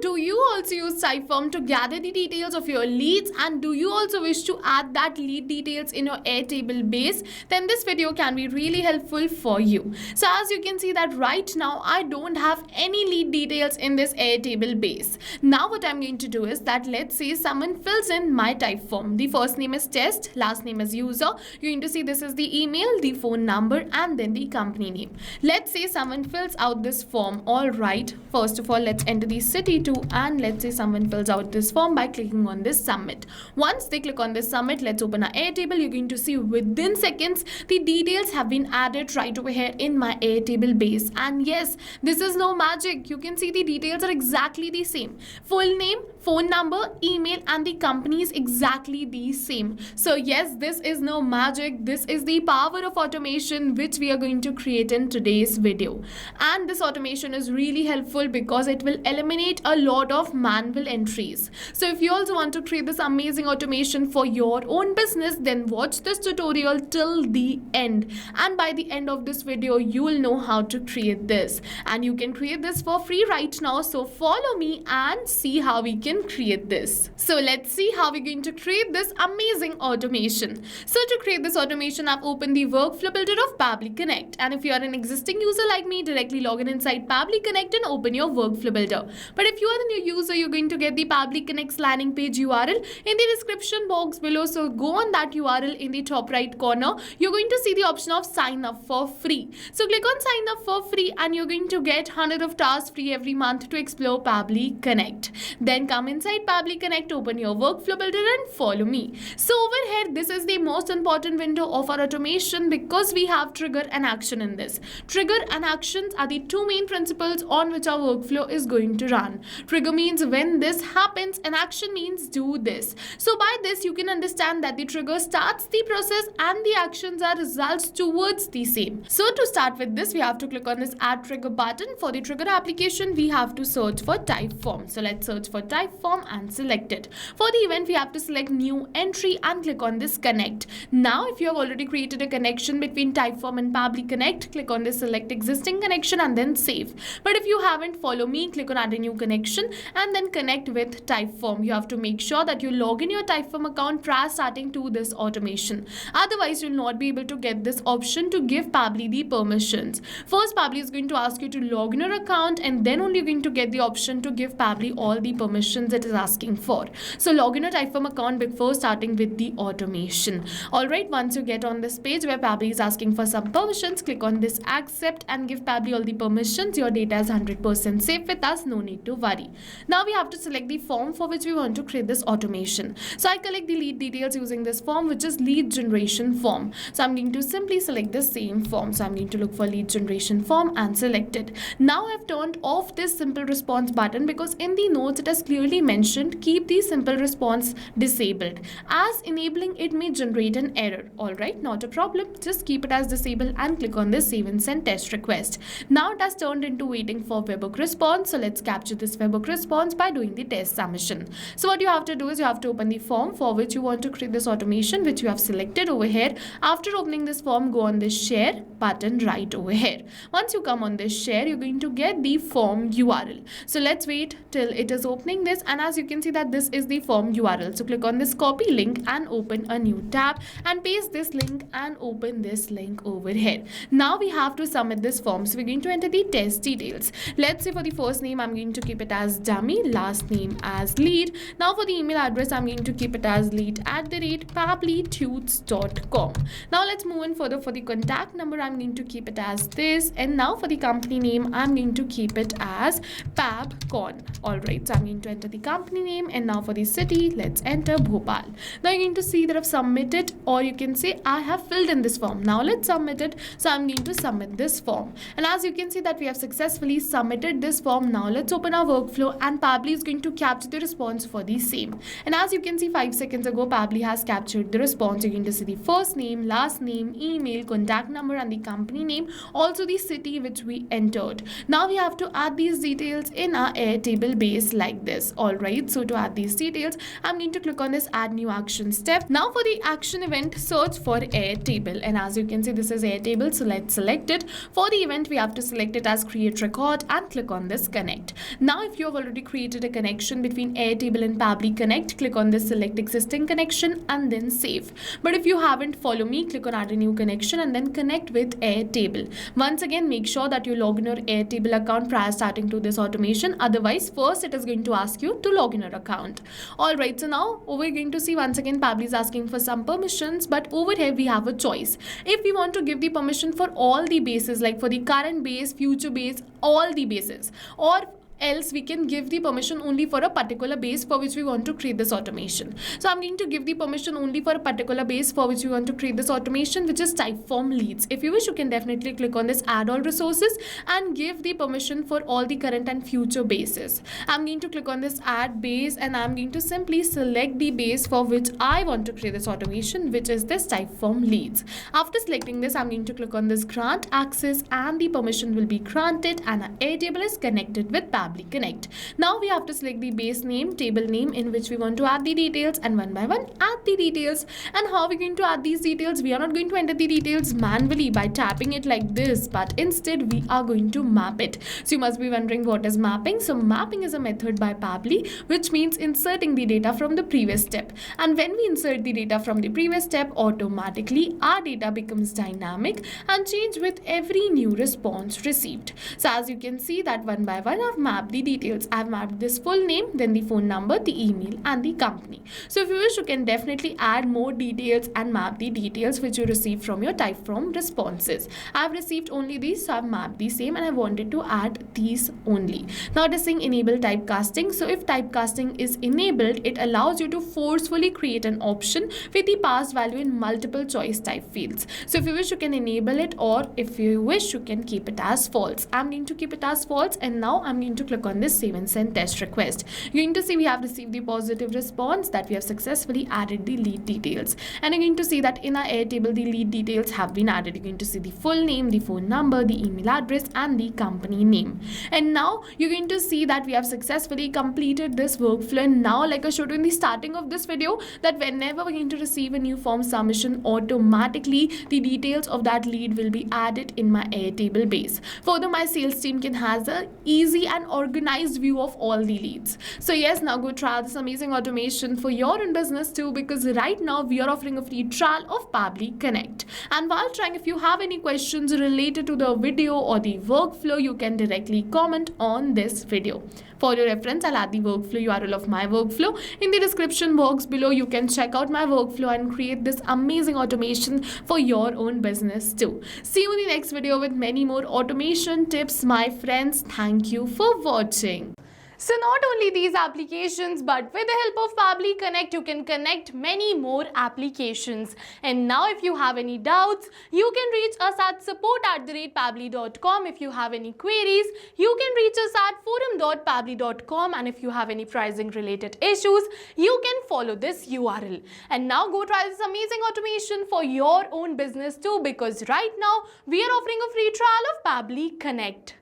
do you also use Typeform to gather the details of your leads, and do you also wish to add that lead details in your Airtable base? Then this video can be really helpful for you. So as you can see that right now I don't have any lead details in this Airtable base. Now what I'm going to do is that let's say someone fills in my Typeform. The first name is test, last name is user. You're going to see this is the email, the phone number, and then the company name. Let's say someone fills out this form. All right, first of all let's enter the city too, and let's say someone fills out this form by clicking on this submit. Once they click on this submit, let's open our Airtable. You're going to see within seconds the details have been added right over here in my Airtable base. And yes, this is no magic. You can see the details are exactly the same. Full name, phone number, email, and the company is exactly the same. So yes, this is no magic. This is the power of automation which we are going to create in today's video. And this automation is really helpful because it will eliminate a lot of manual entries. So if you also want to create this amazing automation for your own business, then watch this tutorial till the end. And by the end of this video, you will know how to create this. And you can create this for free right now. So follow me and see how we can create this. So let's see how we're going to create this amazing automation. So to create this automation, I've opened the workflow builder of Pabbly Connect. And if you are an existing user like me, directly log in inside Pabbly Connect and open your workflow builder. But if you are a new user, you're going to get the Pabbly Connect's landing page URL in the description box below. So go on that URL in the top right corner. You're going to see the option of sign up for free. So click on sign up for free and you're going to get 100 of tasks free every month to explore Pabbly Connect. Then come inside Pabbly Connect, open your workflow builder and follow me. So over here, this is the most important window of our automation because we have trigger and action in this. Trigger and actions are the two main principles on which our workflow is going to run. Trigger means when this happens and action means do this. So by this you can understand that the trigger starts the process and the actions are results towards the same. So to start with this, we have to click on this add trigger button. For the trigger application, we have to search for Typeform. So let's search for Typeform and select it. For the event, we have to select new entry and click on this connect. Now if you have already created a connection between Typeform and Pabbly Connect, click on this select existing connection and then save. But if you haven't, follow me, click on add a new connection and then connect with Typeform. You have to make sure that you log in your Typeform account prior starting to this automation. Otherwise, you'll not be able to get this option to give Pabbly the permissions. First, Pabbly is going to ask you to log in your account and then only you're going to get the option to give Pabbly all the permissions it is asking for. So log in your Typeform account before starting with the automation. Alright, once you get on this page where Pabbly is asking for some permissions, click on this accept and give Pabbly all the permissions. Your data is 100% safe with us, no need to worry. Now we have to select the form for which we want to create this automation. So I collect the lead details using this form, which is lead generation form. So I'm going to simply select the same form. So I'm going to look for lead generation form and select it. Now I've turned off this simple response button because in the notes it has clearly mentioned keep the simple response disabled, as enabling it may generate an error. Alright, not a problem. Just keep it as disabled and click on this save and send test request. Now it has turned into waiting for webhook response. So let's capture this webhook response by doing the test submission. So what you have to do is you have to open the form for which you want to create this automation, which you have selected over here. After opening this form, go on this share button right over here. Once you come on this share, you're going to get the form URL. So let's wait till it is opening this, and as you can see that this is the form URL. So click on this copy link and open a new tab and paste this link and open this link over here. Now we have to submit this form. So we're going to enter the test details. Let's say for the first name, I'm going to keep it as dummy, last name as lead. Now for the email address, I'm going to keep it as lead@pabblytunes.com. Now let's move on further. For the contact number, I'm going to keep it as this. And now for the company name, I'm going to keep it as PabCon. Alright, so I'm going to enter the company name, and now for the city, let's enter Bhopal. Now you're going to see that I've submitted, or you can say I have filled in this form. Now let's submit it. So I'm going to submit this form. And as you can see that we have successfully submitted this form. Now let's open our workflow and Pabbly is going to capture the response for the same. And as you can see 5 seconds ago, Pabbly has captured the response. You're going to see the first name, last name, email, contact number and the company name, also the city which we entered. Now we have to add these details in our Airtable base like this. Alright, so to add these details, I'm going to click on this add new action step. Now for the action event, search for Airtable, and as you can see this is Airtable, so let's select it. For the event we have to select it as create record and click on this connect. Now now if you have already created a connection between Airtable and Pabbly Connect, click on this select existing connection and then save. But if you haven't, follow me, click on add a new connection and then connect with Airtable. Once again, make sure that you log in your Airtable account prior starting to this automation. Otherwise, first it is going to ask you to log in your account. Alright, so now we're going to see once again Pabbly is asking for some permissions, but over here we have a choice. If we want to give the permission for all the bases, like for the current base, future base, all the bases, or else we can give the permission only for a particular base for which we want to create this automation. So I'm going to give the permission only for a particular base for which we want to create this automation, which is Typeform leads. If you wish, you can definitely click on this add all resources and give the permission for all the current and future bases. I'm going to click on this add base and I'm going to simply select the base for which I want to create this automation, which is this Typeform leads. After selecting this, I'm going to click on this grant access and the permission will be granted and our Airtable is connected with Pabbly Connect. Now we have to select the base name, table name in which we want to add the details, and one by one add the details. And how are we going to add these details? We are not going to enter the details manually by tapping it like this, but instead we are going to map it. So you must be wondering what is mapping. So mapping is a method by Pabbly which means inserting the data from the previous step. And when we insert the data from the previous step, automatically our data becomes dynamic and change with every new response received. So as you can see that one by one I've mapped the details. I've mapped this full name, then the phone number, the email and the company. So if you wish, you can definitely add more details and map the details which you received from your Typeform responses. I've received only these, so I've mapped the same and I wanted to add these only. Now it is saying enable typecasting. So if typecasting is enabled, it allows you to forcefully create an option with the passed value in multiple choice type fields. So if you wish, you can enable it, or if you wish, you can keep it as false. I'm going to keep it as false, and now I'm going to click on this save and send test request. You're going to see we have received the positive response that we have successfully added the lead details, and you're going to see that in our Airtable the lead details have been added. You're going to see the full name, the phone number, the email address and the company name. And now you're going to see that we have successfully completed this workflow. And now, like I showed you in the starting of this video, that whenever we're going to receive a new form submission, automatically the details of that lead will be added in my Airtable base. Further, my sales team can have a easy and organized view of all the leads. So yes, now go try this amazing automation for your own business too, because right now we are offering a free trial of Pabbly Connect. And while trying, if you have any questions related to the video or the workflow, you can directly comment on this video. For your reference, I'll add the workflow URL of my workflow in the description box below. You can check out my workflow and create this amazing automation for your own business too. See you in the next video with many more automation tips, my friends. Thank you for watching. So not only these applications, but with the help of Pabbly Connect, you can connect many more applications. And now if you have any doubts, you can reach us at support@pabbly.com. If you have any queries, you can reach us at forum.pabbly.com. And if you have any pricing related issues, you can follow this URL. And now go try this amazing automation for your own business too, because right now we are offering a free trial of Pabbly Connect.